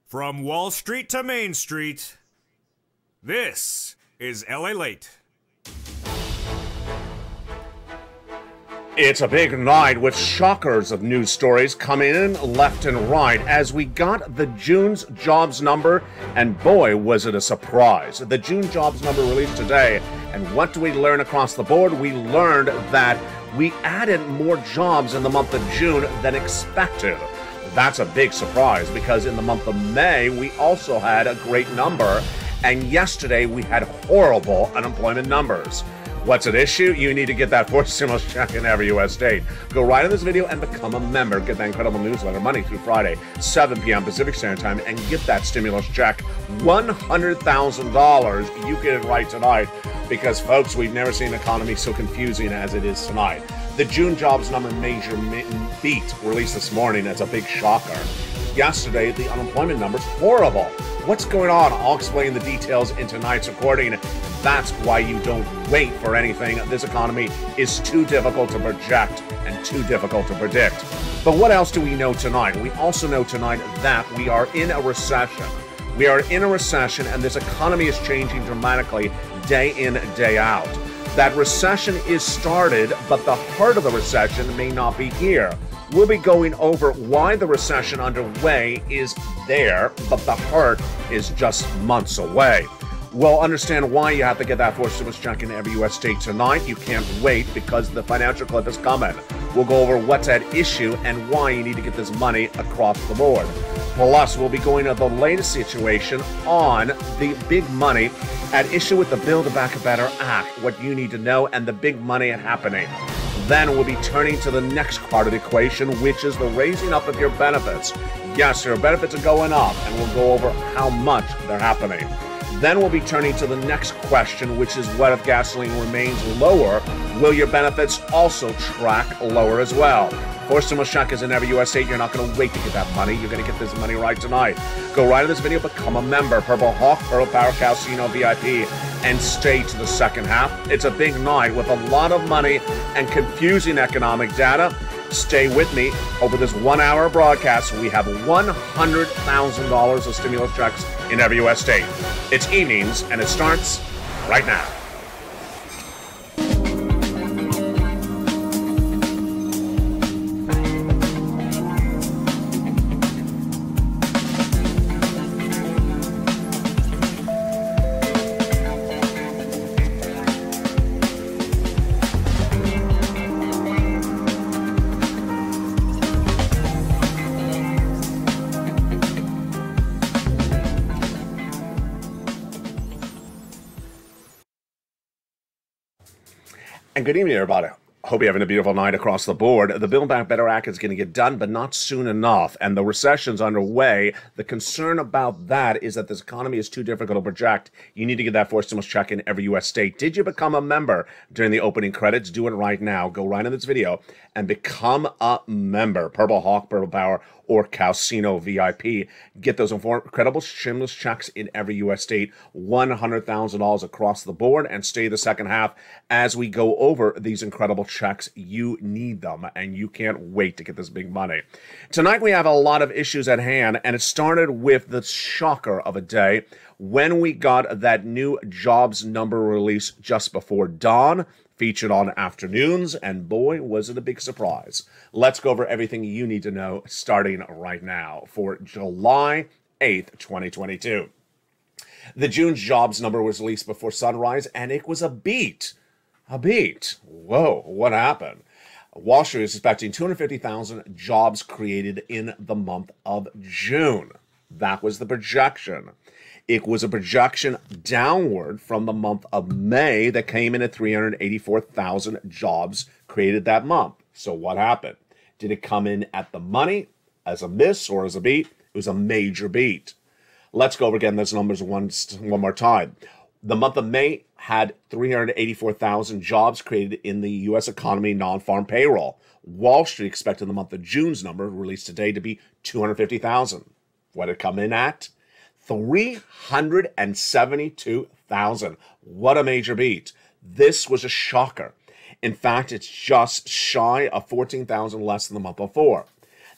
From Wall Street to Main Street, this is LALATE. It's a big night with shockers of news stories coming in left and right as we got the June's jobs number, and boy, was it a surprise. The June jobs number released today, and what do we learn across the board? We learned that we added more jobs in the month of June than expected. That's a big surprise because in the month of May, we also had a great number, and yesterday we had horrible unemployment numbers. What's at issue? You need to get that fourth stimulus check in every U.S. state. Go right in this video and become a member. Get that incredible newsletter Monday through Friday, 7 p.m. Pacific Standard Time, and get that stimulus check. $100,000. You get it right tonight because, folks, we've never seen an economy so confusing as it is tonight. The June jobs number major beat released this morning as a big shocker. Yesterday, the unemployment number's horrible. What's going on? I'll explain the details in tonight's recording. That's why you don't wait for anything. This economy is too difficult to project and too difficult to predict. But what else do we know tonight? We also know tonight that we are in a recession. We are in a recession, and this economy is changing dramatically day in, day out. That recession is started, but the heart of the recession may not be here. We'll be going over why the recession underway is there, but the heart is just months away. We'll understand why you have to get that fourth stimulus check in every U.S. state tonight. You can't wait because the financial clip is coming. We'll go over what's at issue and why you need to get this money across the board. Plus, we'll be going to the latest situation on the big money at issue with the Build Back Better Act, what you need to know, and the big money happening. Then we'll be turning to the next part of the equation, which is the raising up of your benefits. Yes, your benefits are going up, and we'll go over how much they're happening. Then we'll be turning to the next question, which is what if gasoline remains lower? Will your benefits also track lower as well? Fourth stimulus check is in every U.S. state. You're not going to wait to get that money. You're going to get this money right tonight. Go right in this video, become a member. Purple Hawk, Pearl Power Casino VIP, and stay to the second half. It's a big night with a lot of money and confusing economic data. Stay with me over this 1 hour broadcast. We have $100,000 of stimulus checks in every U.S. state. It's evenings, and it starts right now. And good evening, everybody. Hope you're having a beautiful night across the board. The Build Back Better Act is going to get done, but not soon enough. And the recession's underway. The concern about that is that this economy is too difficult to project. You need to get that fourth stimulus check in every U.S. state. Did you become a member during the opening credits? Do it right now. Go right in this video and become a member. Purple Hawk, Purple Power, or Casino VIP. Get those incredible stimulus checks in every U.S. state. $100,000 across the board, and stay the second half as we go over these incredible checks. You need them, and you can't wait to get this big money. Tonight we have a lot of issues at hand, and it started with the shocker of a day when we got that new jobs number release just before dawn, featured on afternoons, and boy, was it a big surprise. Let's go over everything you need to know starting right now for July 8th, 2022. The June jobs number was released before sunrise, and it was a beat. A beat. Whoa, what happened? Wall Street is expecting 250,000 jobs created in the month of June. That was the projection. It was a projection downward from the month of May that came in at 384,000 jobs created that month. So what happened? Did it come in at the money, as a miss, or as a beat? It was a major beat. Let's go over again those numbers one more time. The month of May had 384,000 jobs created in the U.S. economy non-farm payroll. Wall Street expected the month of June's number released today to be 250,000. What did it come in at? 372,000. What a major beat. This was a shocker. In fact, it's just shy of 14,000 less than the month before.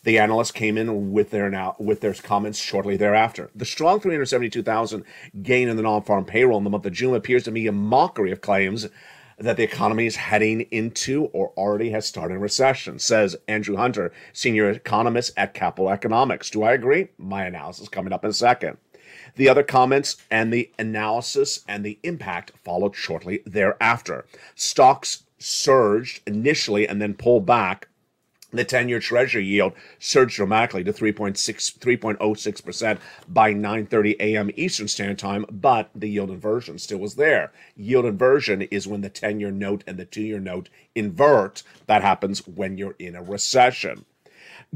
The analysts came in with their comments shortly thereafter. The strong 372,000 gain in the non-farm payroll in the month of June appears to be a mockery of claims that the economy is heading into or already has started a recession, says Andrew Hunter, senior economist at Capital Economics. Do I agree? My analysis coming up in a second. The other comments and the analysis and the impact followed shortly thereafter. Stocks surged initially and then pulled back. The 10-year Treasury yield surged dramatically to 3.06% by 9:30 a.m. Eastern Standard Time, but the yield inversion still was there. Yield inversion is when the 10-year note and the 2-year note invert. That happens when you're in a recession.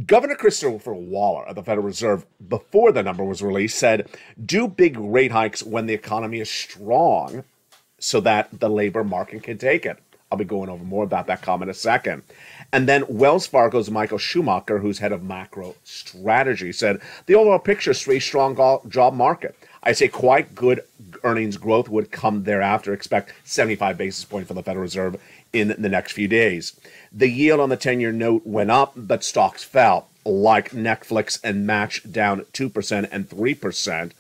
Governor Christopher Waller of the Federal Reserve, before the number was released, said, do big rate hikes when the economy is strong so that the labor market can take it. I'll be going over more about that comment in a second. And then Wells Fargo's Michael Schumacher, who's head of macro strategy, said the overall picture is a strong job market. I say quite good earnings growth would come thereafter. Expect 75 basis points for the Federal Reserve in the next few days. The yield on the 10-year note went up, but stocks fell, like Netflix and Match down 2% and 3%.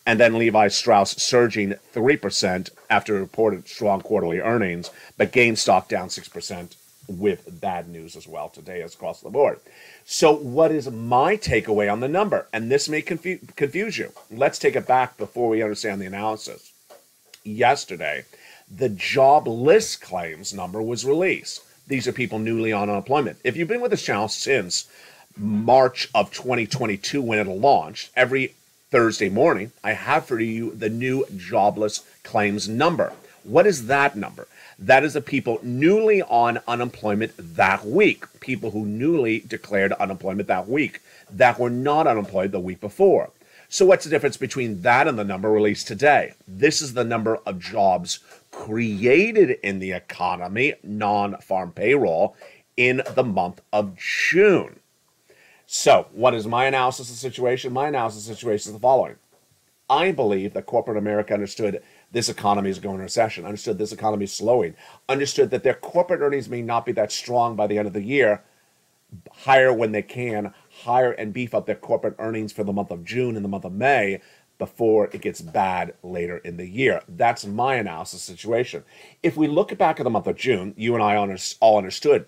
And then Levi Strauss surging 3% after reported strong quarterly earnings, but GameStop down 6% with bad news as well today across the board. So what is my takeaway on the number? And this may confuse you. Let's take it back before we understand the analysis. Yesterday, the jobless claims number was released. These are people newly on unemployment. If you've been with this channel since March of 2022 when it launched, every Thursday morning, I have for you the new jobless claims number. What is that number? That is the people newly on unemployment that week. People who newly declared unemployment that week that were not unemployed the week before. So what's the difference between that and the number released today? This is the number of jobs created in the economy, non-farm payroll, in the month of June. So what is my analysis of the situation? My analysis of the situation is the following. I believe that corporate America understood this economy is going into recession, understood this economy is slowing, understood that their corporate earnings may not be that strong by the end of the year, hire when they can, hire and beef up their corporate earnings for the month of June and the month of May before it gets bad later in the year. That's my analysis situation. If we look back at the month of June, you and I all understood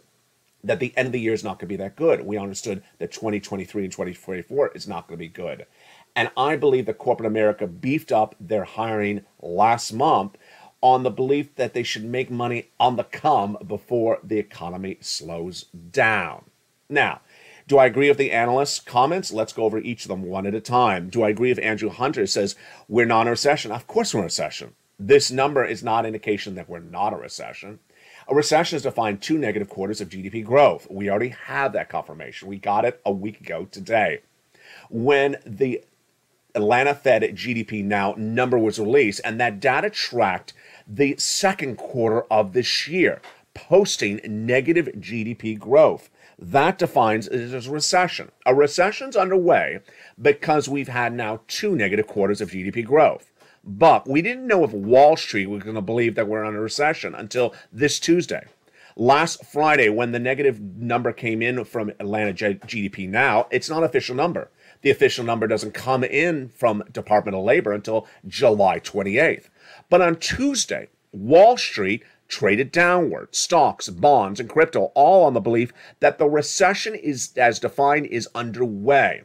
that the end of the year is not going to be that good. We understood that 2023 and 2024 is not going to be good. And I believe that corporate America beefed up their hiring last month on the belief that they should make money on the come before the economy slows down. Now, do I agree with the analysts' comments? Let's go over each of them one at a time. Do I agree if Andrew Hunter says we're not in a recession? Of course we're in a recession. This number is not an indication that we're not a recession. A recession is defined 2 negative quarters of GDP growth. We already have that confirmation. We got it a week ago today. When the Atlanta Fed GDP Now number was released, and that data tracked the second quarter of this year, posting negative GDP growth. That defines it as a recession. A recession's underway because we've had now 2 negative quarters of GDP growth. But we didn't know if Wall Street was going to believe that we're in a recession until this Tuesday. Last Friday, when the negative number came in from Atlanta GDP Now, it's not an official number. The official number doesn't come in from Department of Labor until July 28th. But on Tuesday, Wall Street traded downward. Stocks, bonds, and crypto, all on the belief that the recession is, as defined, is underway.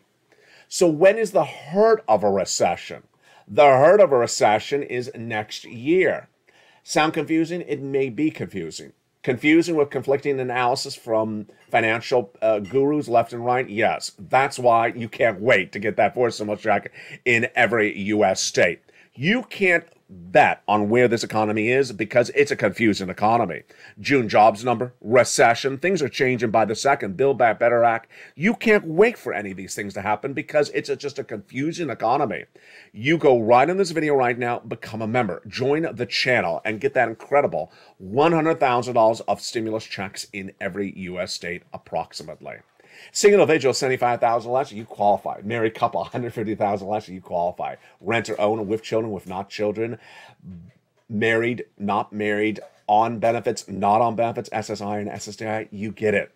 So when is the hurt of a recession? The hurt of a recession is next year. Sound confusing? It may be confusing. Confusing with conflicting analysis from financial gurus left and right? Yes. That's why you can't wait to get that voice so much track in every U.S. state. You can't bet on where this economy is because it's a confusing economy. June jobs number, recession, things are changing by the second. Build Back Better Act. You can't wait for any of these things to happen because it's just a confusing economy. You go right in this video right now, become a member, join the channel, and get that incredible $100,000 of stimulus checks in every U.S. state approximately. Single individual, 75,000 less, you qualify. Married couple, 150,000 less, you qualify. Renter owner with children, with not children. Married, not married, on benefits, not on benefits, SSI and SSDI, you get it.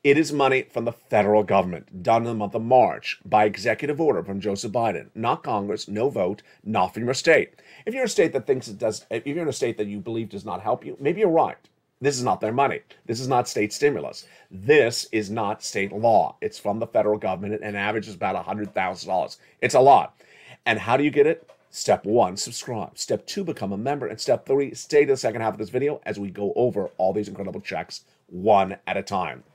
It is money from the federal government, done in the month of March by executive order from Joseph Biden, not Congress, no vote, not from your state. If you're a state that thinks it does, if you're in a state that you believe does not help you, maybe you're right. This is not their money. This is not state stimulus. This is not state law. It's from the federal government and averages about $100,000. It's a lot. And how do you get it? Step 1, subscribe. Step 2, become a member. And step 3, stay to the second half of this video as we go over all these incredible checks one at a time.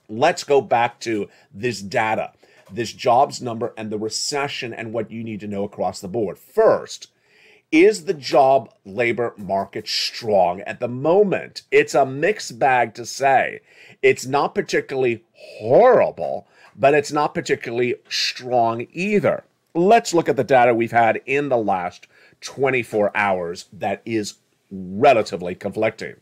Let's go back to this data, this jobs number and the recession and what you need to know across the board. First, is the job labor market strong at the moment? It's a mixed bag to say. It's not particularly horrible, but it's not particularly strong either. Let's look at the data we've had in the last 24 hours that is relatively conflicting.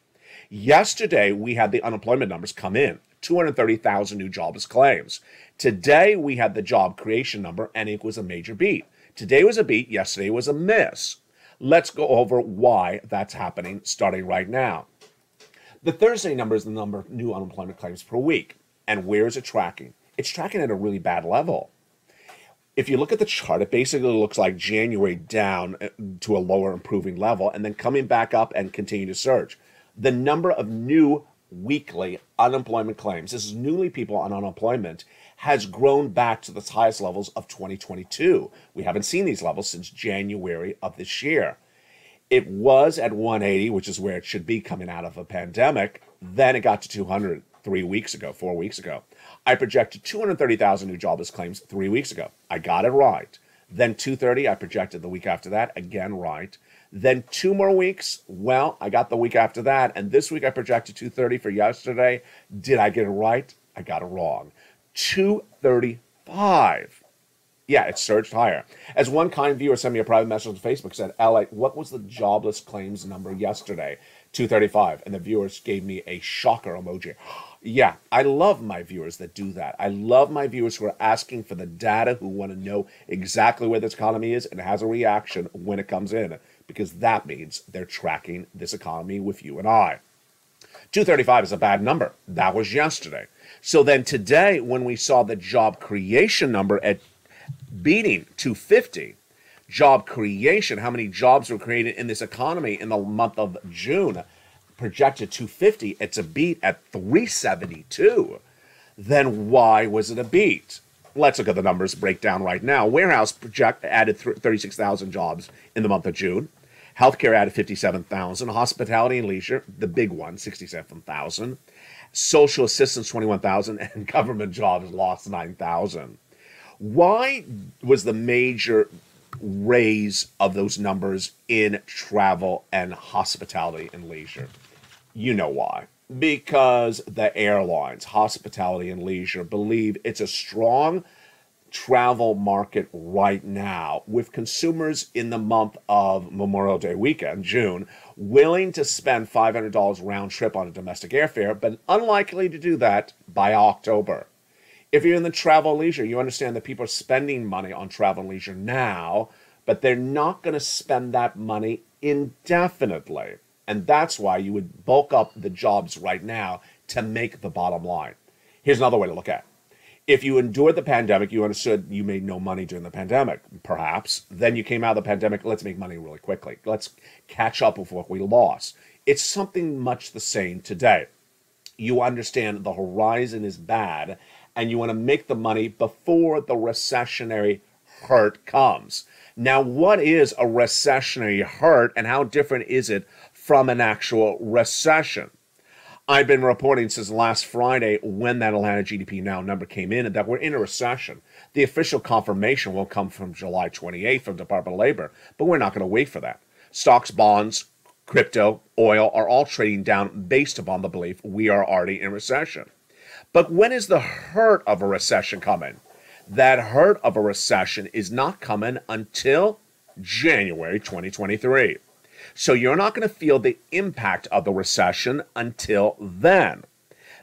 Yesterday, we had the unemployment numbers come in, 230,000 new jobless claims. Today, we had the job creation number, and it was a major beat. Today was a beat, yesterday was a miss. Let's go over why that's happening starting right now. The Thursday number is the number of new unemployment claims per week. And where is it tracking? It's tracking at a really bad level. If you look at the chart, it basically looks like January down to a lower improving level and then coming back up and continue to surge. The number of new weekly unemployment claims, this is newly people on unemployment, has grown back to the highest levels of 2022. We haven't seen these levels since January of this year. It was at 180, which is where it should be coming out of a pandemic. Then it got to 200 4 weeks ago. I projected 230,000 new jobless claims 3 weeks ago. I got it right. Then 230, I projected the week after that, again right. Then 2 more weeks, well, I got the week after that. And this week I projected 230 for yesterday. Did I get it right? I got it wrong. 235. Yeah, it surged higher. As one kind viewer sent me a private message on Facebook, said, "LA, what was the jobless claims number yesterday?" 235. And the viewers gave me a shocker emoji. Yeah, I love my viewers that do that. I love my viewers who are asking for the data, who want to know exactly where this economy is and has a reaction when it comes in, because that means they're tracking this economy with you and I. 235 is a bad number. That was yesterday. So then today, when we saw the job creation number at beating 250, job creation, how many jobs were created in this economy in the month of June, projected 250, it's a beat at 372. Then why was it a beat? Let's look at the numbers breakdown right now. Warehouse added 36,000 jobs in the month of June. Healthcare added 57,000. Hospitality and leisure, the big one, 67,000. Social assistance, 21,000. And government jobs lost 9,000. Why was the major raise of those numbers in travel and hospitality and leisure? You know why. Because the airlines, hospitality and leisure, believe it's a strong travel market right now, with consumers in the month of Memorial Day weekend, June, willing to spend $500 round trip on a domestic airfare, but unlikely to do that by October. If you're in the travel leisure, you understand that people are spending money on travel and leisure now, but they're not going to spend that money indefinitely. And that's why you would bulk up the jobs right now to make the bottom line. Here's another way to look at it. If you endured the pandemic, you understood you made no money during the pandemic, perhaps. Then you came out of the pandemic, let's make money really quickly. Let's catch up with what we lost. It's something much the same today. You understand the horizon is bad, and you want to make the money before the recessionary hurt comes. Now, what is a recessionary hurt, and how different is it from an actual recession? I've been reporting since last Friday, when that Atlanta GDP Now number came in, that we're in a recession. The official confirmation will come from July 28th from Department of Labor, but we're not going to wait for that. Stocks, bonds, crypto, oil are all trading down based upon the belief we are already in recession. But when is the hurt of a recession coming? That hurt of a recession is not coming until January 2023. So you're not going to feel the impact of the recession until then.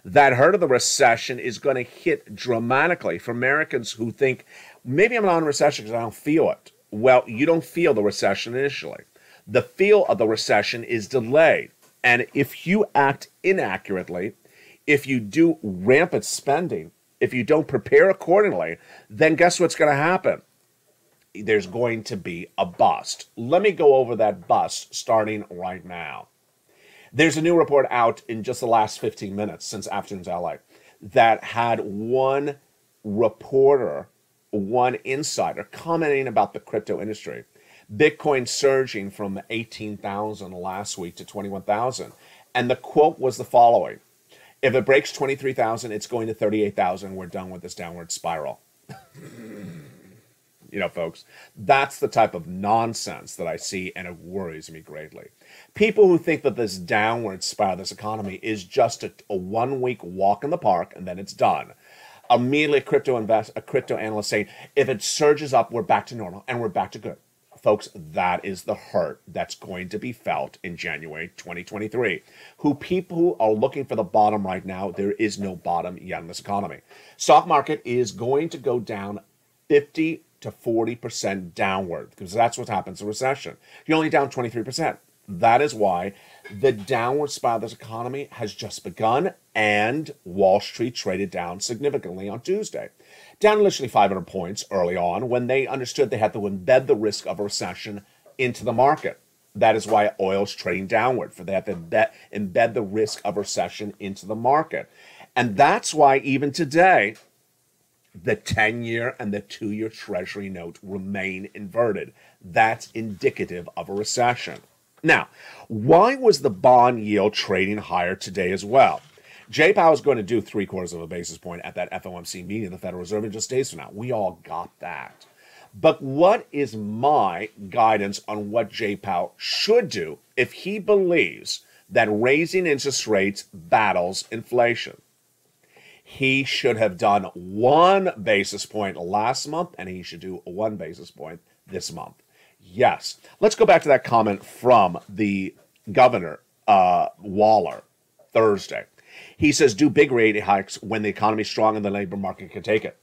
That hurt of the recession is going to hit dramatically for Americans who think, maybe I'm not in a recession because I don't feel it. Well, you don't feel the recession initially. The feel of the recession is delayed. And if you act inaccurately, if you do rampant spending, if you don't prepare accordingly, then guess what's going to happen? There's going to be a bust. Let me go over that bust starting right now. There's a new report out in just the last 15 minutes since Afternoons LA that had one reporter, one insider commenting about the crypto industry. Bitcoin surging from 18,000 last week to 21,000. And the quote was the following: if it breaks 23,000, it's going to 38,000. We're done with this downward spiral. You know, folks, that's the type of nonsense that I see, and it worries me greatly. People who think that this downward spiral, this economy, is just a 1 week walk in the park and then it's done. Immediately, a crypto analyst saying, if it surges up, we're back to normal and we're back to good. Folks, that is the hurt that's going to be felt in January 2023. People who are looking for the bottom right now, there is no bottom yet in this economy. Stock market is going to go down 50 to 40% downward, because that's what happens in recession. You're only down 23%. That is why the downward spiral of this economy has just begun, and Wall Street traded down significantly on Tuesday. Down initially 500 points early on when they understood they had to embed the risk of a recession into the market. That is why oil's trading downward, for they have to embed the risk of recession into the market. And that's why even today, the 10-year and the 2-year Treasury note remain inverted. That's indicative of a recession. Now, why was the bond yield trading higher today as well? Jay Powell is going to do 3/4 of a basis point at that FOMC meeting of the Federal Reserve in just days from now. We all got that. But what is my guidance on what Jay Powell should do if he believes that raising interest rates battles inflation? He should have done 1 basis point last month, and he should do 1 basis point this month. Yes. Let's go back to that comment from the governor, Waller, Thursday. He says, do big rate hikes when the economy is strong and the labor market can take it.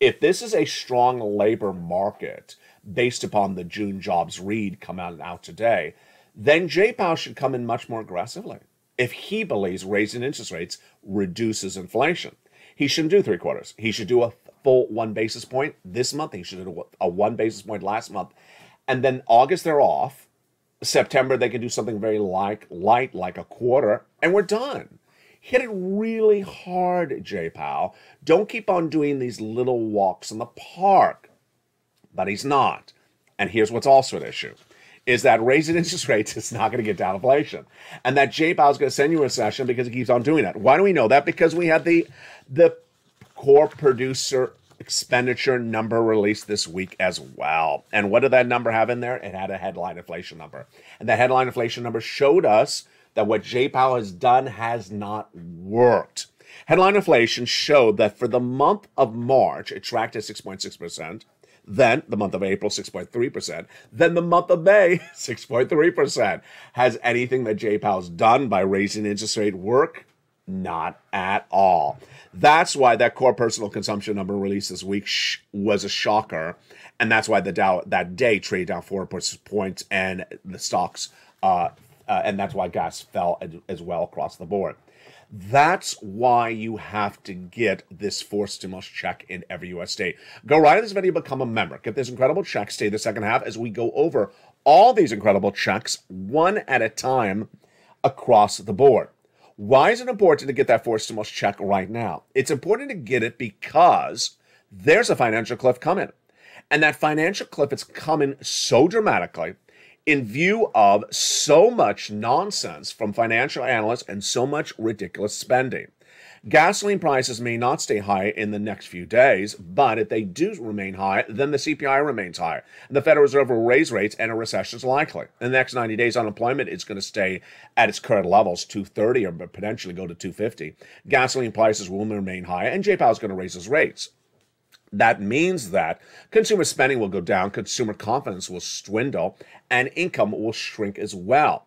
If this is a strong labor market, based upon the June jobs read come out today, then Jay Powell should come in much more aggressively. If he believes raising interest rates reduces inflation, he shouldn't do 3/4. He should do a full 1 basis point this month. He should do a 1 basis point last month. And then August, they're off. September, they can do something very light, like 1/4, and we're done. Hit it really hard, Jay Powell. Don't keep on doing these little walks in the park. But he's not. And here's what's also an issue, is that raising interest rates is not going to get down inflation. And that Jay Powell is going to send you a recession because he keeps on doing that. Why do we know that? Because we had the core producer expenditure number released this week as well. And what did that number have in there? It had a headline inflation number. And the headline inflation number showed us that what Jay Powell has done has not worked. Headline inflation showed that for the month of March, it tracked at 6.6%. Then the month of April, 6.3%. Then the month of May, 6.3%. Has anything that Jay Powell's done by raising interest rate work? Not at all. That's why that core personal consumption number released this week was a shocker. And that's why the Dow that day traded down 4 points and the stocks, and that's why gas fell as well across the board. That's why you have to get this forced stimulus check in every U.S. state. Go right in this video, become a member. Get this incredible check. Stay the second half as we go over all these incredible checks one at a time across the board. Why is it important to get that forced stimulus check right now? It's important to get it because there's a financial cliff coming. And that financial cliff is coming so dramatically in view of so much nonsense from financial analysts and so much ridiculous spending. Gasoline prices may not stay high in the next few days, but if they do remain high, then the CPI remains higher. And the Federal Reserve will raise rates and a recession is likely. In the next 90 days, unemployment is going to stay at its current levels, 230, or potentially go to 250. Gasoline prices will remain high, and Jay Powell is going to raise his rates. That means that consumer spending will go down, consumer confidence will dwindle, and income will shrink as well.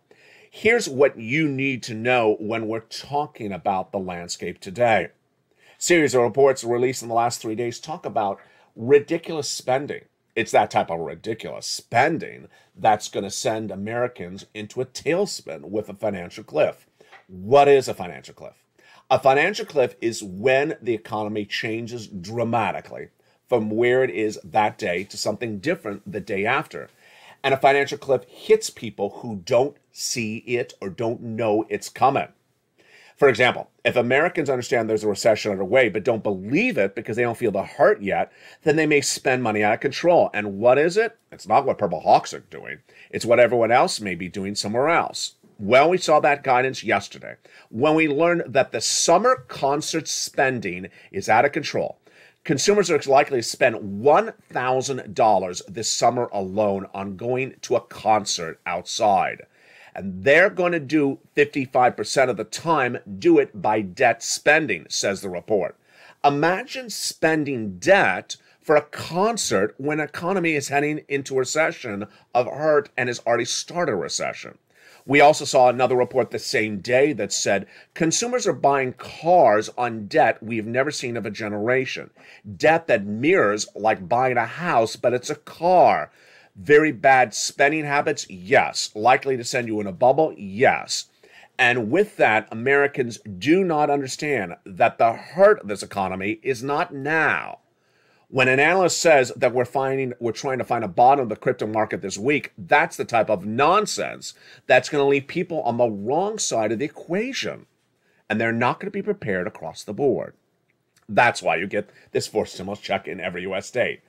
Here's what you need to know when we're talking about the landscape today. Series of reports released in the last 3 days talk about ridiculous spending. It's that type of ridiculous spending that's going to send Americans into a tailspin with a financial cliff. What is a financial cliff? A financial cliff is when the economy changes dramatically from where it is that day to something different the day after. And a financial cliff hits people who don't see it or don't know it's coming. For example, if Americans understand there's a recession underway but don't believe it because they don't feel the hurt yet, then they may spend money out of control. And what is it? It's not what Purple Hawks are doing. It's what everyone else may be doing somewhere else. Well, we saw that guidance yesterday when we learned that the summer concert spending is out of control. Consumers are likely to spend $1,000 this summer alone on going to a concert outside. And they're going to do 55% of the time do it by debt spending, says the report. Imagine spending debt for a concert when the economy is heading into a recession of hurt and has already started a recession. We also saw another report the same day that said consumers are buying cars on debt we've never seen of a generation. Debt that mirrors like buying a house, but it's a car. Very bad spending habits? Yes. Likely to send you in a bubble? Yes. And with that, Americans do not understand that the hurt of this economy is not now. When an analyst says that we're trying to find a bottom of the crypto market this week, that's the type of nonsense that's going to leave people on the wrong side of the equation. And they're not going to be prepared across the board. That's why you get this forced stimulus check in every U.S. state.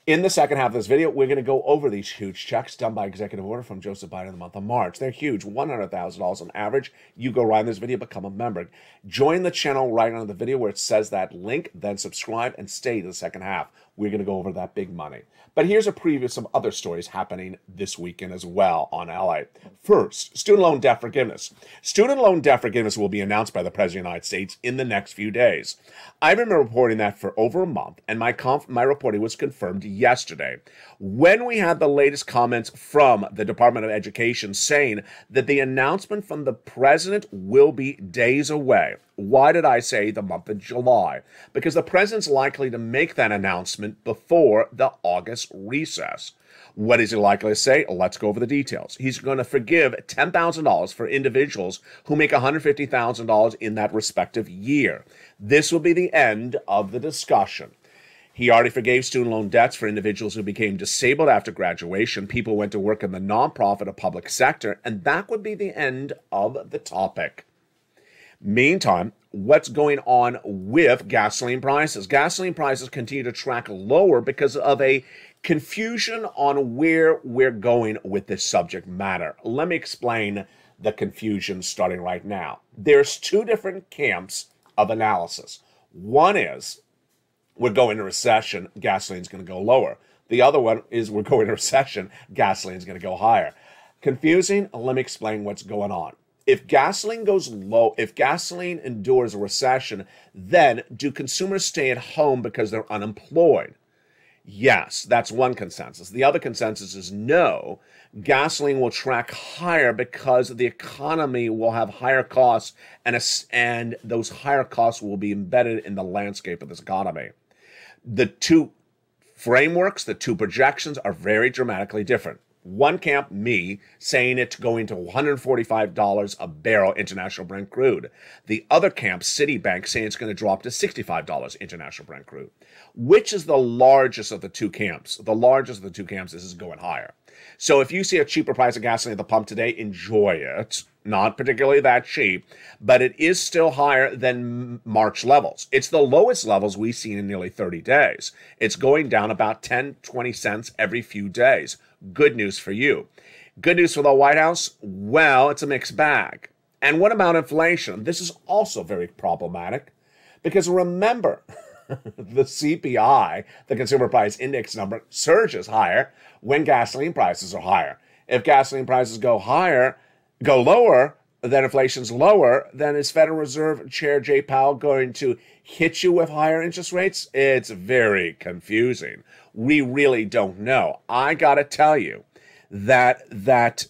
In the second half of this video, we're going to go over these huge checks done by executive order from Joseph Biden in the month of March. They're huge, $100,000 on average. You go right in this video, become a member. Join the channel right under the video where it says that link, then subscribe and stay to the second half. We're going to go over that big money. But here's a preview of some other stories happening this weekend as well on LA. First, student loan debt forgiveness. Student loan debt forgiveness will be announced by the President of the United States in the next few days. I've been reporting that for over a month, and my reporting was confirmed yesterday when we had the latest comments from the Department of Education saying that the announcement from the president will be days away. Why did I say the month of July? Because the president's likely to make that announcement before the August recess. What is he likely to say? Let's go over the details. He's going to forgive $10,000 for individuals who make $150,000 in that respective year. This will be the end of the discussion. He already forgave student loan debts for individuals who became disabled after graduation, people who went to work in the nonprofit or public sector, and that would be the end of the topic. Meantime, what's going on with gasoline prices? Gasoline prices continue to track lower because of a confusion on where we're going with this subject matter. Let me explain the confusion starting right now. There's two different camps of analysis. One is we're going to recession, gasoline's going to go lower. The other one is we're going to recession, gasoline's going to go higher. Confusing? Let me explain what's going on. If gasoline goes low, if gasoline endures a recession, then do consumers stay at home because they're unemployed? Yes, that's one consensus. The other consensus is no, gasoline will track higher because the economy will have higher costs, and those higher costs will be embedded in the landscape of this economy. The two frameworks, the two projections are very dramatically different. One camp, me, saying it's going to $145 a barrel international Brent crude. The other camp, Citibank, saying it's going to drop to $65 international Brent crude. Which is the largest of the two camps? The largest of the two camps is going higher. So if you see a cheaper price of gasoline at the pump today, enjoy it. Not particularly that cheap, but it is still higher than March levels. It's the lowest levels we've seen in nearly 30 days. It's going down about 10, 20 cents every few days. Good news for you. Good news for the White House? Well, it's a mixed bag. And what about inflation? This is also very problematic because remember, the CPI, the Consumer Price Index number, surges higher when gasoline prices are higher. If gasoline prices go lower, then inflation's lower, then is Federal Reserve Chair Jay Powell going to hit you with higher interest rates? It's very confusing. We really don't know. I gotta tell you that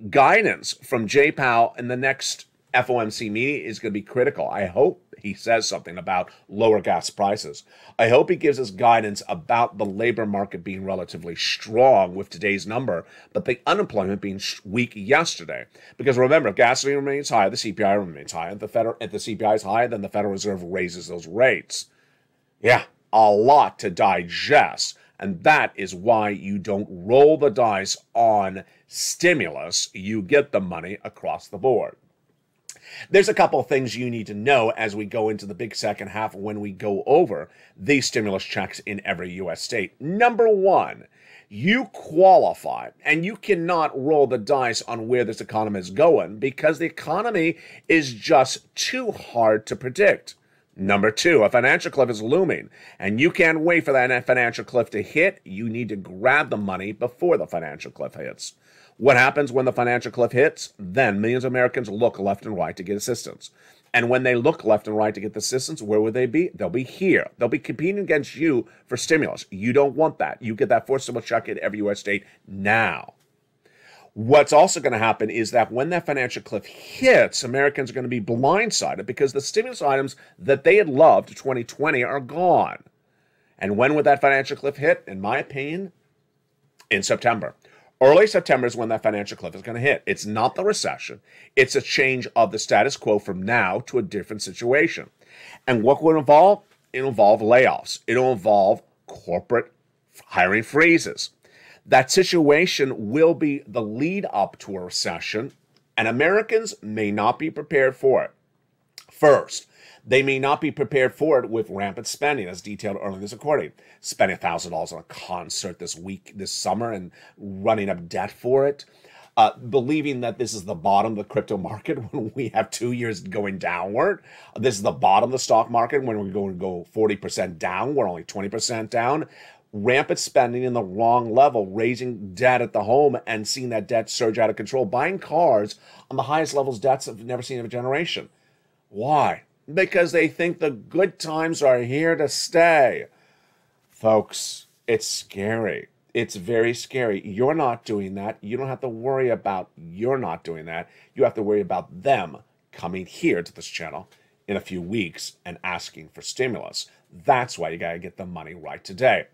guidance from Jay Powell in the next FOMC meeting is going to be critical. I hope he says something about lower gas prices. I hope he gives us guidance about the labor market being relatively strong with today's number, but the unemployment being weak yesterday. Because remember, if gasoline remains high, the CPI remains high. If the CPI is high, then the Federal Reserve raises those rates. Yeah, a lot to digest. And that is why you don't roll the dice on stimulus. You get the money across the board. There's a couple of things you need to know as we go into the big second half when we go over these stimulus checks in every U.S. state. Number one, you qualify, and you cannot roll the dice on where this economy is going because the economy is just too hard to predict. Number two, a financial cliff is looming, and you can't wait for that financial cliff to hit. You need to grab the money before the financial cliff hits. What happens when the financial cliff hits? Then millions of Americans look left and right to get assistance. And when they look left and right to get the assistance, where will they be? They'll be here. They'll be competing against you for stimulus. You don't want that. You get that forced stimulus check in every U.S. state now. What's also going to happen is that when that financial cliff hits, Americans are going to be blindsided because the stimulus items that they had loved in 2020 are gone. And when would that financial cliff hit? In my opinion, in September. Early September is when that financial cliff is going to hit. It's not the recession. It's a change of the status quo from now to a different situation. And what will it involve? It'll involve layoffs. It'll involve corporate hiring freezes. That situation will be the lead up to a recession, and Americans may not be prepared for it. First, they may not be prepared for it with rampant spending, as detailed earlier in this recording. Spending $1,000 on a concert this summer, and running up debt for it. Believing that this is the bottom of the crypto market when we have 2 years going downward. This is the bottom of the stock market when we're going to go 40% down. We're only 20% down. Rampant spending in the wrong level, raising debt at the home and seeing that debt surge out of control, buying cars on the highest levels debts I've never seen in a generation. Why? Because they think the good times are here to stay. Folks, it's scary. It's very scary. You're not doing that. You don't have to worry about you're not doing that. You have to worry about them coming here to this channel in a few weeks and asking for stimulus. That's why you got to get the money right today.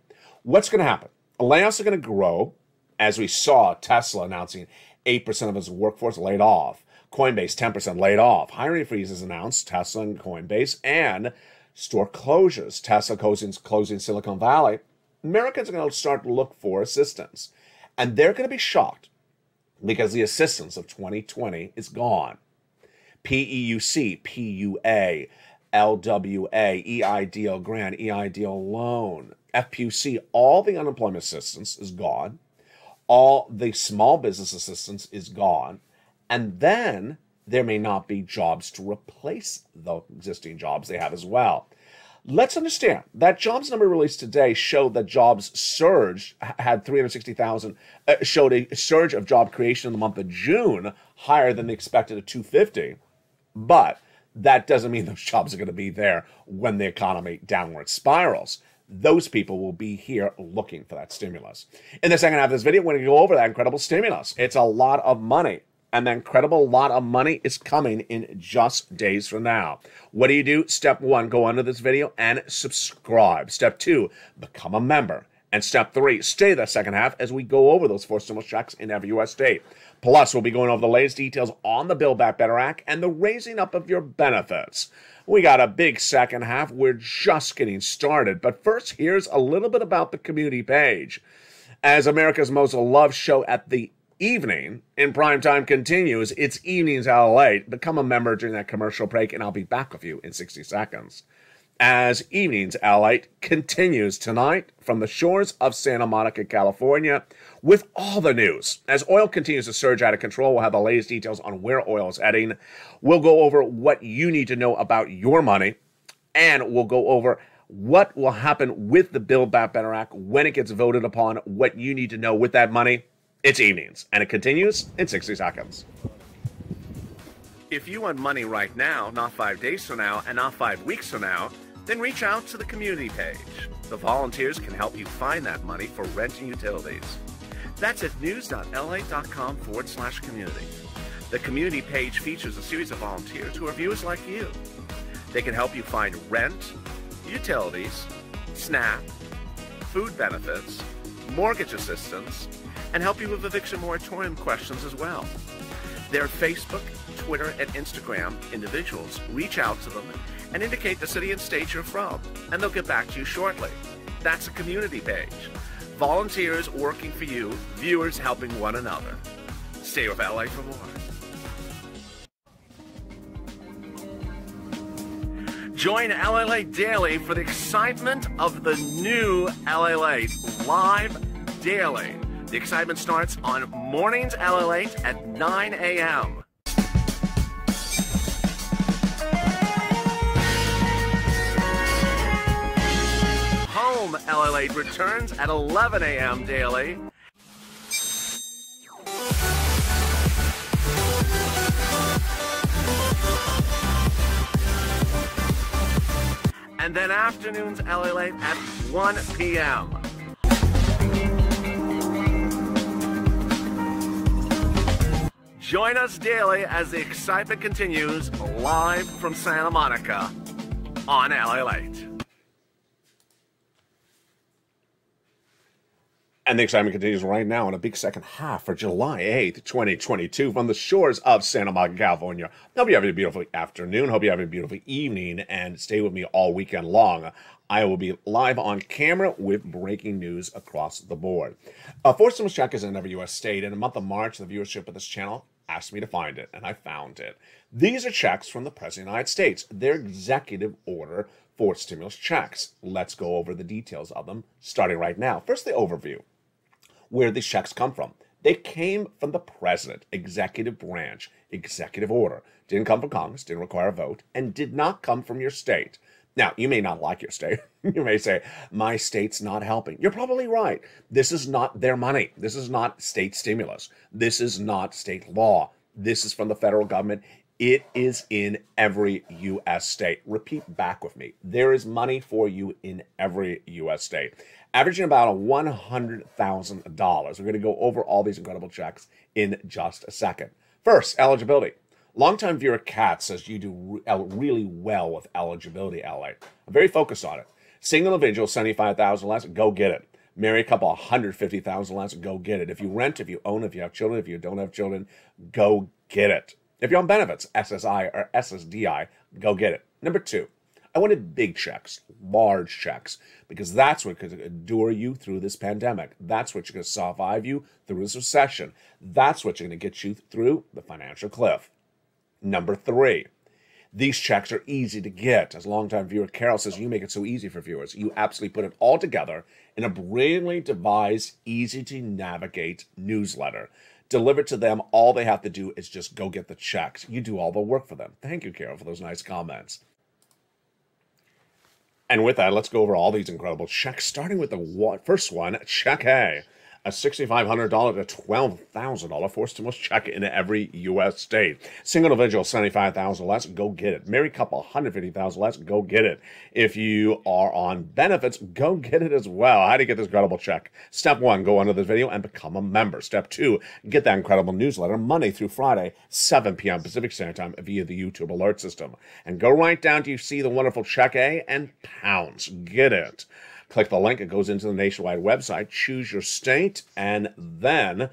What's going to happen? Layoffs are going to grow, as we saw Tesla announcing 8% of its workforce laid off. Coinbase, 10% laid off. Hiring freezes announced, Tesla and Coinbase, and store closures. Tesla closing Silicon Valley. Americans are going to start to look for assistance. And they're going to be shocked because the assistance of 2020 is gone. PEUC, PUA, LWA, EIDL grant, EIDL loan, FPUC, all the unemployment assistance is gone. All the small business assistance is gone. And then there may not be jobs to replace the existing jobs they have as well. Let's understand that jobs number released today showed that jobs surged, had 360,000, showed a surge of job creation in the month of June, higher than they expected at 250. But that doesn't mean those jobs are going to be there when the economy downward spirals. Those people will be here looking for that stimulus. In the second half of this video, we're going to go over that incredible stimulus. It's a lot of money. And the incredible lot of money is coming in just days from now. What do you do? Step one, go under this video and subscribe. Step two, become a member. And step three, stay the second half as we go over those 4 stimulus checks in every U.S. state. Plus, we'll be going over the latest details on the Build Back Better Act and the raising up of your benefits. We got a big second half. We're just getting started. But first, here's a little bit about the community page. As America's most loved show at the evening in primetime continues, it's evenings at LALATE. Become a member during that commercial break, and I'll be back with you in 60 seconds. As evenings at LALATE continues tonight from the shores of Santa Monica, California, with all the news. As oil continues to surge out of control, we'll have the latest details on where oil is heading. We'll go over what you need to know about your money, and we'll go over what will happen with the Build Back Better Act when it gets voted upon, what you need to know with that money. It's evenings, and it continues in 60 seconds. If you want money right now, not 5 days from now, and not 5 weeks from now, then reach out to the community page. The volunteers can help you find that money for rent and utilities. That's at news.la.com/community. The community page features a series of volunteers who are viewers like you. They can help you find rent, utilities, SNAP, food benefits, mortgage assistance, and help you with eviction moratorium questions as well. Their Facebook, Twitter, and Instagram individuals reach out to them and indicate the city and state you're from, and they'll get back to you shortly. That's a community page. Volunteers working for you, viewers helping one another. Stay with LA for more. Join LALATE Daily for the excitement of the new LALATE live daily. The excitement starts on mornings LALATE at 9 a.m. Home LALATE returns at 11 a.m. daily. And then afternoons LALATE at 1 p.m. Join us daily as the excitement continues live from Santa Monica on LALATE. And the excitement continues right now in a big second half for July 8th, 2022 from the shores of Santa Monica, California. Hope you're having a beautiful afternoon. Hope you're having a beautiful evening. And stay with me all weekend long. I will be live on camera with breaking news across the board. Four stimulus check is in every U.S. state. In the month of March, the viewership of this channel asked me to find it, and I found it. These are checks from the President of the United States. Their executive order for stimulus checks. Let's go over the details of them, starting right now. First, the overview. Where these checks come from. They came from the president, executive branch, executive order. Didn't come from Congress, didn't require a vote, and did not come from your state. Now, you may not like your state. You may say, my state's not helping. You're probably right. This is not their money. This is not state stimulus. This is not state law. This is from the federal government. It is in every U.S. state. Repeat back with me. There is money for you in every U.S. state. Averaging about $100,000. We're going to go over all these incredible checks in just a second. First, eligibility. Longtime viewer Kat says you do really well with eligibility, LA. I'm very focused on it. Single individual, $75,000 less, go get it. Marry a couple, $150,000 less, go get it. If you rent, if you own, if you have children, if you don't have children, go get it. If you're on benefits, SSI or SSDI, go get it. Number two, I wanted big checks, large checks, because that's what could endure you through this pandemic. That's what's going to survive you through this recession. That's what's going to get you through the financial cliff. Number three, these checks are easy to get. As longtime viewer Carol says, you make it so easy for viewers. You absolutely put it all together in a brilliantly devised, easy-to-navigate newsletter. Delivered to them, all they have to do is just go get the checks. You do all the work for them. Thank you, Carol, for those nice comments. And with that, let's go over all these incredible checks, starting with the first one, Check A. A $6,500 to $12,000 forced stimulus check in every U.S. state. Single individual, $75,000 less, go get it. Married couple, $150,000 less, go get it. If you are on benefits, go get it as well. How do you get this incredible check? Step one, go under this video and become a member. Step two, get that incredible newsletter Monday through Friday, 7 p.m. Pacific Standard Time via the YouTube alert system. And go right down till you see the wonderful Check A and pounce. Get it. Click the link, it goes into the nationwide website, choose your state, and then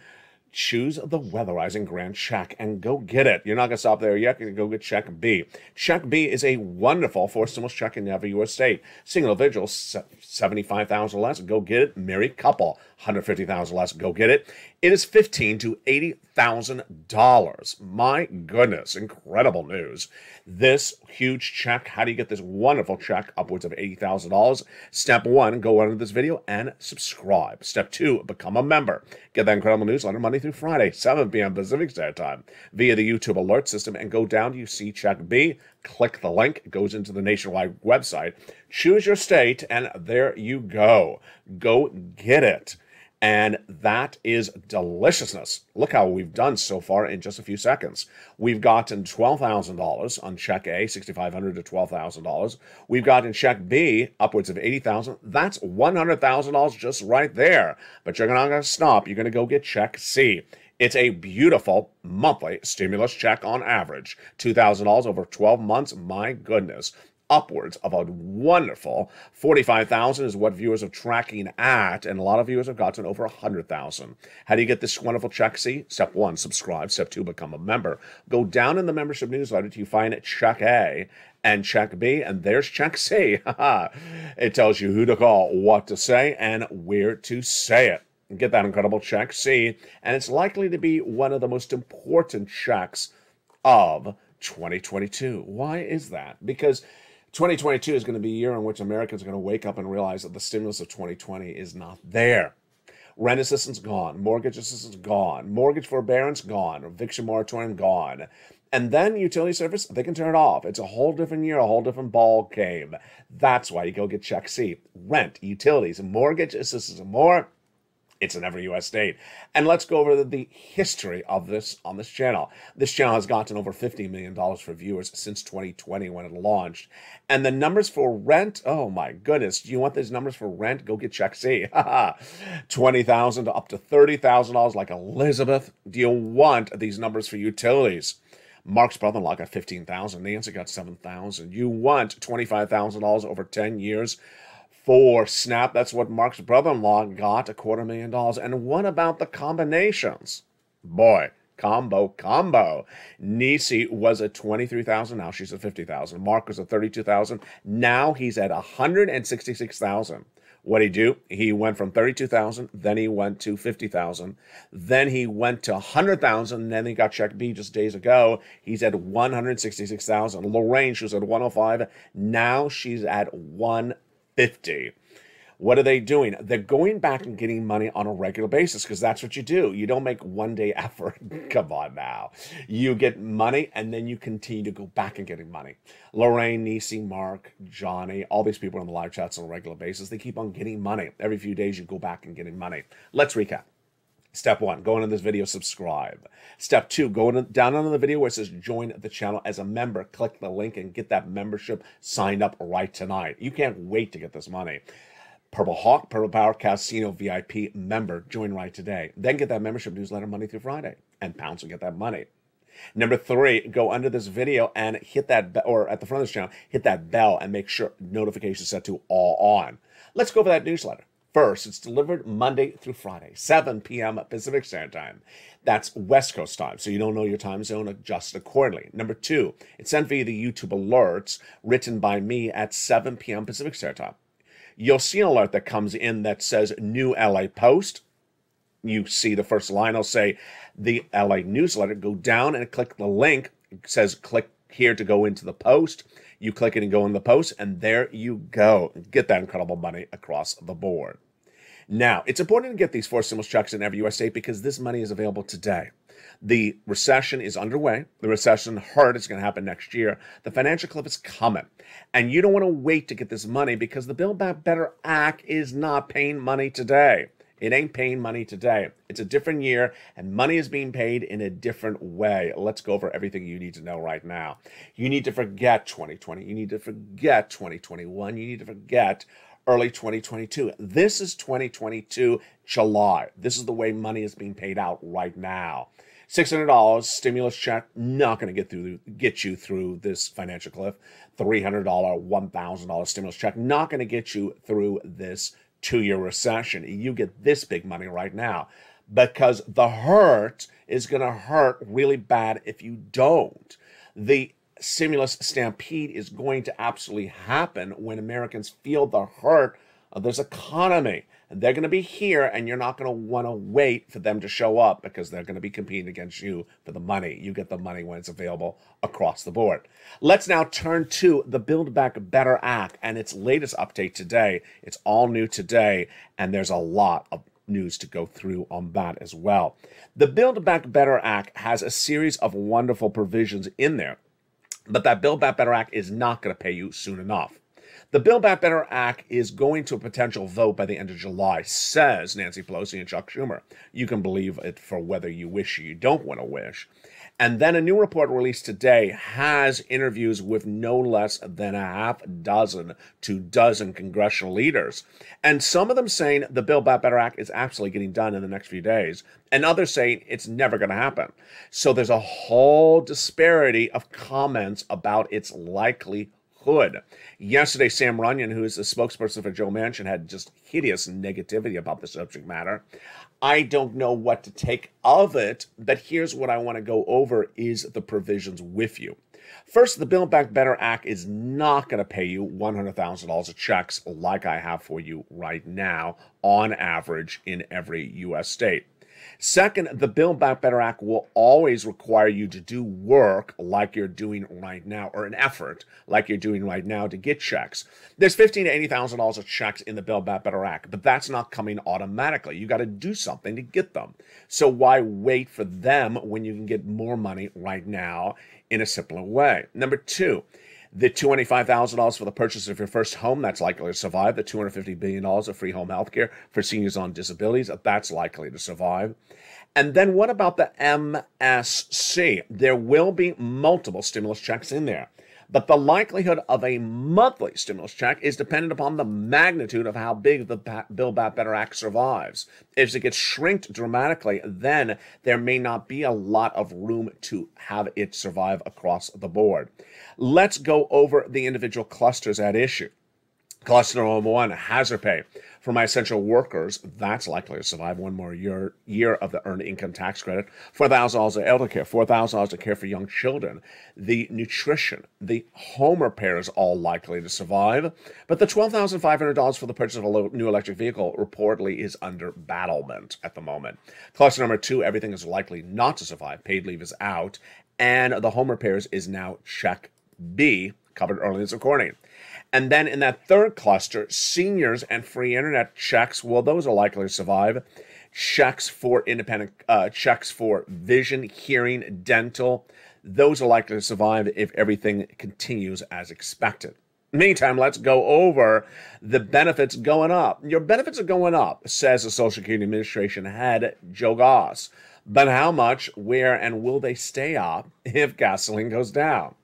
choose the weatherizing grand check and go get it. You're not going to stop there yet. You're going to go get Check B. Check B is a wonderful forced stimulus check in every U.S. state. Single individual, $75,000 less, go get it. Married couple, $150,000 less, go get it. It is $15,000 to $80,000. My goodness, incredible news. This huge check, how do you get this wonderful check upwards of $80,000? Step one, go under this video and subscribe. Step two, become a member. Get that incredible newsletter Monday through Friday, 7 p.m. Pacific Standard Time via the YouTube alert system, and go down to you see Check B. Click the link, it goes into the nationwide website. Choose your state, and there you go. Go get it. And that is deliciousness. Look how we've done so far in just a few seconds. We've gotten $12,000 on Check A, $6,500 to $12,000. We've gotten Check B, upwards of $80,000. That's $100,000 just right there. But you're not going to stop. You're going to go get Check C. It's a beautiful monthly stimulus check on average. $2,000 over 12 months. My goodness. Upwards of a wonderful 45,000 is what viewers are tracking at, and a lot of viewers have gotten over 100,000. How do you get this wonderful check? See, step 1, subscribe. Step 2, become a member. Go down in the membership newsletter till you find check A and check B, and there's check C. It tells you who to call, what to say, and where to say it. Get that incredible check C, and it's likely to be one of the most important checks of 2022. Why is that? Because 2022 is going to be a year in which Americans are going to wake up and realize that the stimulus of 2020 is not there. Rent assistance gone. Mortgage assistance gone. Mortgage forbearance gone. Eviction moratorium gone. And then utility service, they can turn it off. It's a whole different year, a whole different ball game. That's why you go get check C. Rent, utilities, mortgage assistance, and more. It's in every U.S. state. And let's go over the history of this on this channel. This channel has gotten over $50 million for viewers since 2020 when it launched. And the numbers for rent, oh my goodness. Do you want these numbers for rent? Go get check C. $20,000 to up to $30,000 like Elizabeth. Do you want these numbers for utilities? Mark's brother-in-law got $15,000. Nancy got $7,000. You want $25,000 over 10 years? For SNAP, that's what Mark's brother-in-law got, $250,000. And what about the combinations? Boy, combo. Nisi was at $23,000. Now she's at $50,000. Mark was at $32,000. Now he's at $166,000. What'd he do? He went from $32,000, then he went to $50,000, then he went to $100,000, and then he got check B just days ago. He's at $166,000. Lorraine, she was at $105,000. Now she's at $150,000. What are they doing? They're going back and getting money on a regular basis because that's what you do. You don't make one-day effort. Come on now. You get money and then you continue to go back and getting money. Lorraine, Nisi, Mark, Johnny, all these people on the live chats on a regular basis, they keep on getting money. Every few days you go back and getting money. Let's recap. Step 1, go into this video, subscribe. Step 2, go down under the video where it says join the channel as a member. Click the link and get that membership signed up right tonight. You can't wait to get this money. Purple Hawk, Purple Power Casino VIP member. Join right today. Then get that membership newsletter Monday through Friday and pounce and get that money. Number 3, go under this video and hit that, or at the front of this channel, hit that bell and make sure notifications set to all on. Let's go over that newsletter. First, it's delivered Monday through Friday, 7 p.m. Pacific Standard Time. That's West Coast time, so you don't know your time zone, adjust accordingly. Number 2, it's sent via the YouTube alerts written by me at 7 p.m. Pacific Standard Time. You'll see an alert that comes in that says New LA Post. You see the first line will say the LA newsletter. Go down and click the link. It says click here to go into the post. You click it and go in the post, and there you go. Get that incredible money across the board. Now, it's important to get these 4 stimulus checks in every U.S. state because this money is available today. The recession is underway. The recession hurt is going to happen next year. The financial cliff is coming. And you don't want to wait to get this money because the Build Back Better Act is not paying money today. It ain't paying money today. It's a different year, and money is being paid in a different way. Let's go over everything you need to know right now. You need to forget 2020. You need to forget 2021. You need to forget early 2022. This is 2022 July. This is the way money is being paid out right now. $600 stimulus check, not going to get you through this financial cliff. $300, $1,000 stimulus check, not going to get you through this 2-year recession. You get this big money right now because the hurt is going to hurt really bad if you don't. The stimulus stampede is going to absolutely happen when Americans feel the hurt of this economy. And they're going to be here, and you're not going to want to wait for them to show up because they're going to be competing against you for the money. You get the money when it's available across the board. Let's now turn to the Build Back Better Act and its latest update today. It's all new today, and there's a lot of news to go through on that as well. The Build Back Better Act has a series of wonderful provisions in there, but that Build Back Better Act is not going to pay you soon enough. The Build Back Better Act is going to a potential vote by the end of July, says Nancy Pelosi and Chuck Schumer. You can believe it for whether you wish or you don't want to wish. And then a new report released today has interviews with no less than a half dozen to dozen congressional leaders. And some of them saying the Build Back Better Act is absolutely getting done in the next few days, and others saying it's never going to happen. So there's a whole disparity of comments about its likelihood. Yesterday, Sam Runyon, who is the spokesperson for Joe Manchin, had just hideous negativity about the subject matter. I don't know what to take of it, but here's what I want to go over is the provisions with you. First, the Build Back Better Act is not going to pay you $100,000 of checks like I have for you right now, on average, in every U.S. state. Second, the Build Back Better Act will always require you to do work like you're doing right now, or an effort like you're doing right now to get checks. There's $15,000 to $80,000 of checks in the Build Back Better Act, but that's not coming automatically. You got to do something to get them. So why wait for them when you can get more money right now in a simpler way? Number two, the $225,000 for the purchase of your first home, that's likely to survive. The $250 billion of free home health care for seniors on disabilities, that's likely to survive. And then what about the MSC? There will be multiple stimulus checks in there, but the likelihood of a monthly stimulus check is dependent upon the magnitude of how big the Build Back Better Act survives. If it gets shrinked dramatically, then there may not be a lot of room to have it survive across the board. Let's go over the individual clusters at issue. Cluster number one, hazard pay. For my essential workers, that's likely to survive one more year of the earned income tax credit. $4,000 of elder care, $4,000 of care for young children. The nutrition, the home repairs, all likely to survive. But the $12,500 for the purchase of a new electric vehicle reportedly is under battlement at the moment. Cluster number two, everything is likely not to survive. Paid leave is out. And the home repairs is now check B, covered early in this recording. And then in that third cluster, seniors and free internet checks, well, those are likely to survive. Checks for independent, checks for vision, hearing, dental, those are likely to survive if everything continues as expected. Meantime, let's go over the benefits going up. Your benefits are going up, says the Social Security Administration head, Joe Goss. But how much, where, and will they stay up if gasoline goes down?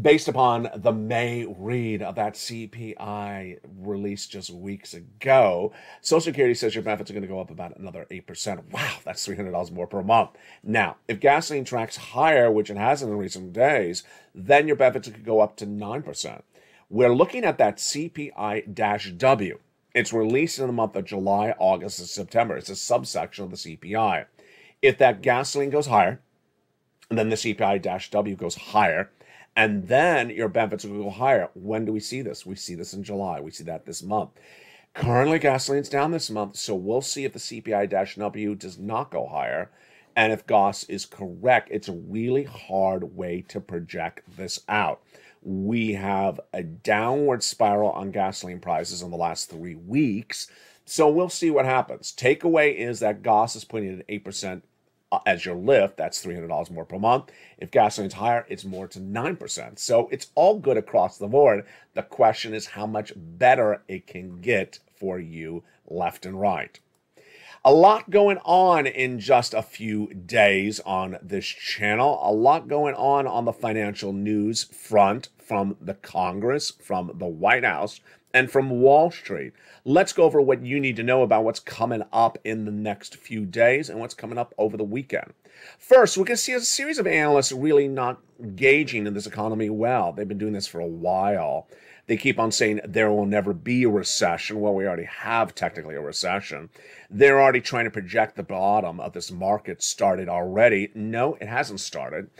Based upon the May read of that CPI released just weeks ago, Social Security says your benefits are going to go up about another 8%. Wow, that's $300 more per month. Now, if gasoline tracks higher, which it hasn't in recent days, then your benefits could go up to 9%. We're looking at that CPI-W. It's released in the month of July, August, and September. It's a subsection of the CPI. If that gasoline goes higher, and then the CPI-W goes higher, and then your benefits will go higher. When do we see this? We see this in July. We see that this month. Currently, gasoline's down this month, so we'll see if the CPI-W does not go higher. And if Goss is correct, it's a really hard way to project this out. We have a downward spiral on gasoline prices in the last 3 weeks, so we'll see what happens. Takeaway is that Goss is putting it at 8% as your lift. That's $300 more per month. If gasoline's higher, it's more to 9%. So it's all good across the board. The question is how much better it can get for you left and right. A lot going on in just a few days on this channel. A lot going on the financial news front from the Congress, from the White House, and from Wall Street. Let's go over what you need to know about what's coming up in the next few days and what's coming up over the weekend. First, we're going to see a series of analysts really not gauging in this economy well. They've been doing this for a while. They keep on saying there will never be a recession. Well, we already have technically a recession. They're already trying to project the bottom of this market started already. No, it hasn't started.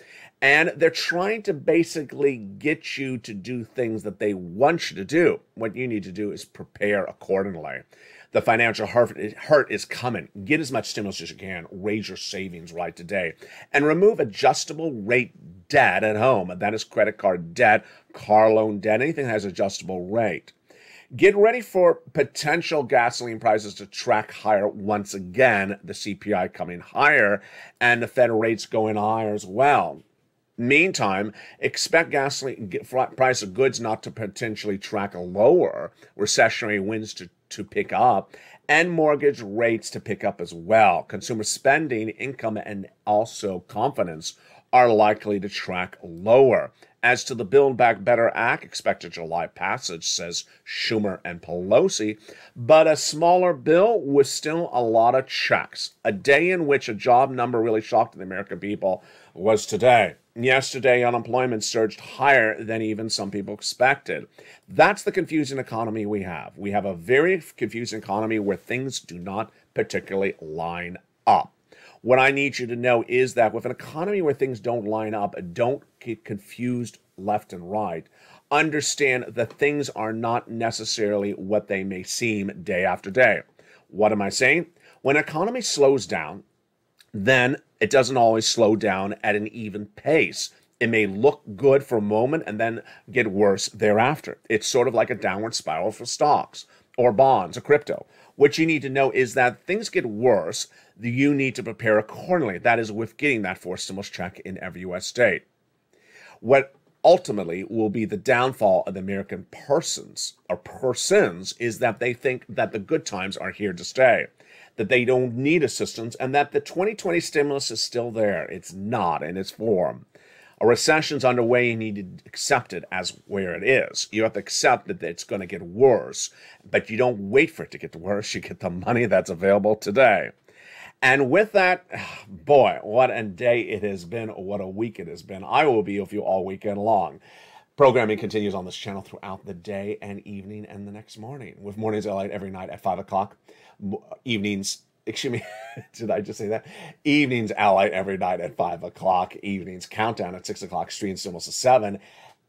And they're trying to basically get you to do things that they want you to do. What you need to do is prepare accordingly. The financial hurt is coming. Get as much stimulus as you can. Raise your savings right today. And remove adjustable rate debt at home. That is credit card debt, car loan debt, anything that has adjustable rate. Get ready for potential gasoline prices to track higher once again. The CPI coming higher and the Fed rates going higher as well. Meantime, expect gasoline price of goods not to potentially track lower, recessionary winds to pick up, and mortgage rates to pick up as well. Consumer spending, income, and also confidence are likely to track lower. As to the Build Back Better Act, expected July passage, says Schumer and Pelosi, but a smaller bill with still a lot of checks. A day in which a job number really shocked the American people was today. Yesterday, unemployment surged higher than even some people expected. That's the confusing economy we have. We have a very confusing economy where things do not particularly line up. What I need you to know is that with an economy where things don't line up, don't get confused left and right. Understand that things are not necessarily what they may seem day after day. What am I saying? When an economy slows down, then it doesn't always slow down at an even pace. It may look good for a moment and then get worse thereafter. It's sort of like a downward spiral for stocks or bonds or crypto. What you need to know is that things get worse, you need to prepare accordingly. That is with getting that forced stimulus check in every U.S. state. What ultimately will be the downfall of the American persons is that they think that the good times are here to stay, that they don't need assistance, and that the 2020 stimulus is still there. It's not in its form. A recession's underway, you need to accept it as where it is. You have to accept that it's going to get worse, but you don't wait for it to get worse. You get the money that's available today. And with that, boy, what a day it has been, what a week it has been. I will be with you all weekend long. Programming continues on this channel throughout the day and evening and the next morning, with mornings LALATE every night at 5 o'clock, evenings, excuse me, did I just say that? Evenings LALATE every night at 5 o'clock, evenings countdown at 6 o'clock, streams almost at 7.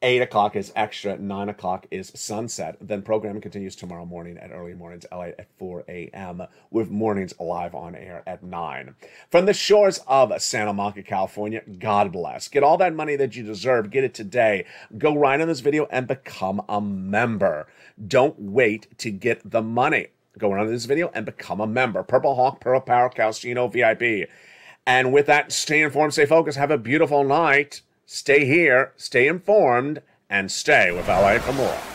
8 o'clock is extra, 9 o'clock is sunset. Then programming continues tomorrow morning at early mornings LALATE at 4 a.m. with mornings live on air at 9. From the shores of Santa Monica, California, God bless. Get all that money that you deserve. Get it today. Go right on this video and become a member. Don't wait to get the money. Go around this video and become a member. Purple Hawk, Pearl Power, Calcino, VIP. And with that, stay informed, stay focused, have a beautiful night. Stay here, stay informed, and stay with LALATE for more.